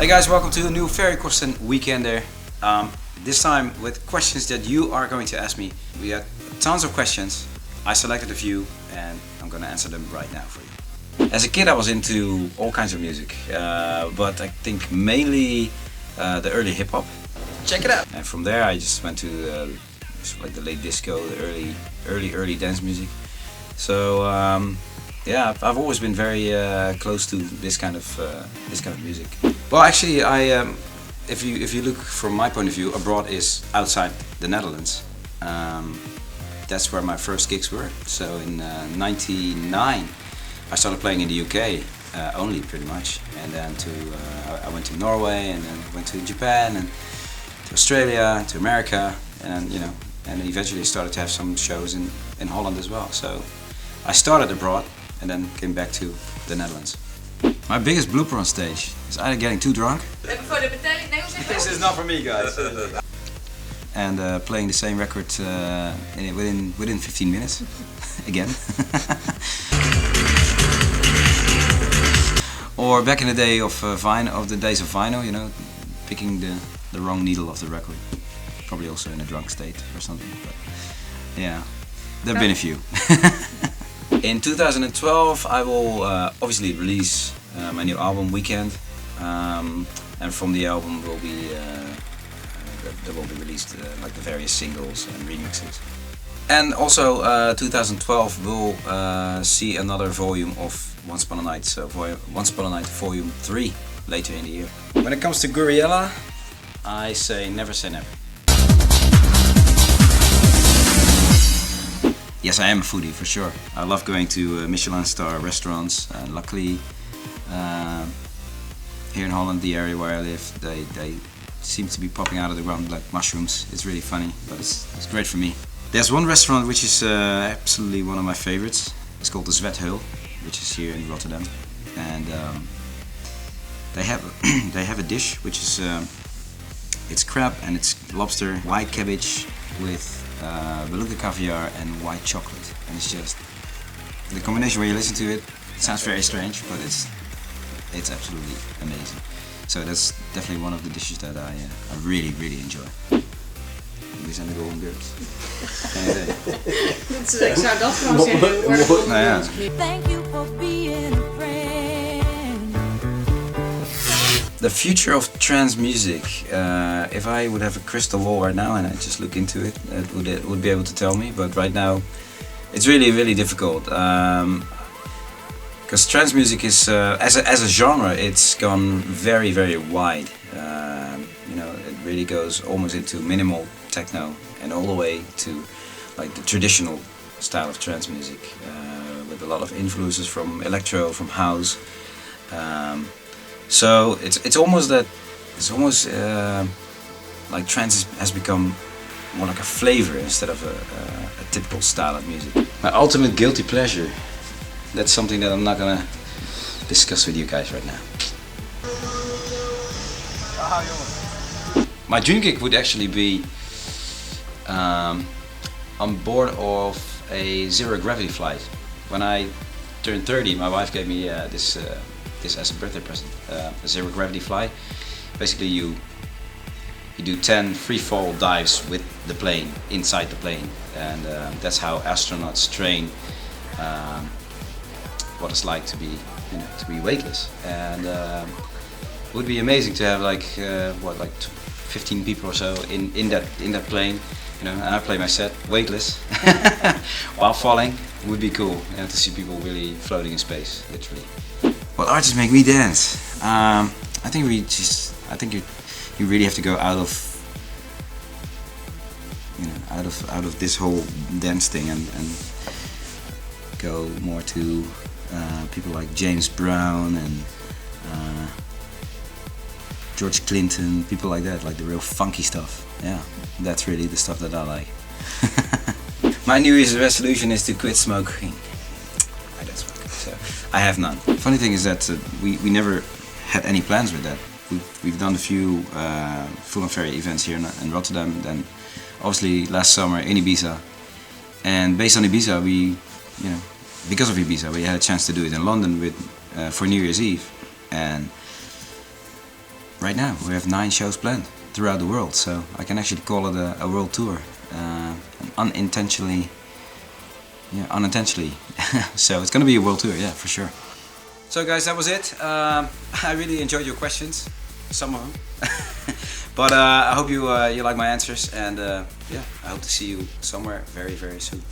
Hey guys, welcome to a new Ferry Corsten WKNDR. This time with questions that you are going to ask me. We had tons of questions. I selected a few and I'm going to answer them right now for you. As a kid I was into all kinds of music, but I think mainly the early hip hop. Check it out! And from there I just went to like the late disco, the early dance music. So yeah, I've always been very close to this kind of music. Well, actually, if you look from my point of view, abroad is outside the Netherlands. That's where my first gigs were. So in '99, I started playing in the UK only, pretty much, and then I went to Norway, and then went to Japan, and to Australia, to America, and and eventually started to have some shows in Holland as well. So I started abroad and then came back to the Netherlands. My biggest blooper on stage is either getting too drunk. This is not for me, guys. And playing the same record within 15 minutes again. Or back in the day of days of vinyl, picking the wrong needle of the record. Probably also in a drunk state or something. But yeah, there've been a few. In 2012 I will obviously release my new album Weekend, and from the album there will be released like the various singles and remixes. And also 2012 will see another volume of Once Upon a Night, so Once Upon a Night Volume 3 later in the year. When it comes to Guriella, I say never say never. Yes, I am a foodie for sure. I love going to Michelin star restaurants, and luckily here in Holland, the area where I live, they seem to be popping out of the ground like mushrooms. It's really funny, but it's great for me. There's one restaurant which is absolutely one of my favorites. It's called the Zwethul, which is here in Rotterdam, and they have a dish which is it's crab and it's lobster, white cabbage with beluga caviar and white chocolate, and it's just the combination. When you listen to it, it sounds very strange, but it's absolutely amazing. So that's definitely one of the dishes that I really enjoy. Jullie zijn de golden girls. Ik zou dat gewoon zeggen. Nou ja. Thank you for being a friend. The future of trance music. If I would have a crystal ball right now and I just look into it, it would be able to tell me. But right now, it's really difficult. Because trance music is, as a genre, it's gone very wide. It really goes almost into minimal techno and all the way to like the traditional style of trance music, with a lot of influences from electro, from house. So it's almost like trance has become more like a flavor instead of a typical style of music. My ultimate guilty pleasure. That's something that I'm not gonna discuss with you guys right now. My dream gig would actually be on board of a zero gravity flight. When I turned 30, my wife gave me this as a birthday present, a zero gravity flight. Basically, you do 10 free fall dives with the plane, inside the plane, and that's how astronauts train. What it's like to be weightless, and it would be amazing to have like 15 people or so in that plane, and I play my set weightless while falling. It would be cool, to see people really floating in space, literally. What artists make me dance? I think you really have to go out of this whole dance thing and go more to people like James Brown and George Clinton, people like that, like the real funky stuff. Yeah, that's really the stuff that I like. My New Year's resolution is to quit smoking. I don't smoke, so I have none. Funny thing is that we never had any plans with that. We've done a few Full on Ferry events here in Rotterdam, then obviously last summer in Ibiza, and based on Ibiza because of Ibiza, we had a chance to do it in London for New Year's Eve, and right now we have 9 shows planned throughout the world, so I can actually call it a world tour, unintentionally. So it's gonna be a world tour, yeah, for sure. So guys, that was it. I really enjoyed your questions, some of them. But I hope you like my answers, and yeah, I hope to see you somewhere very, very soon.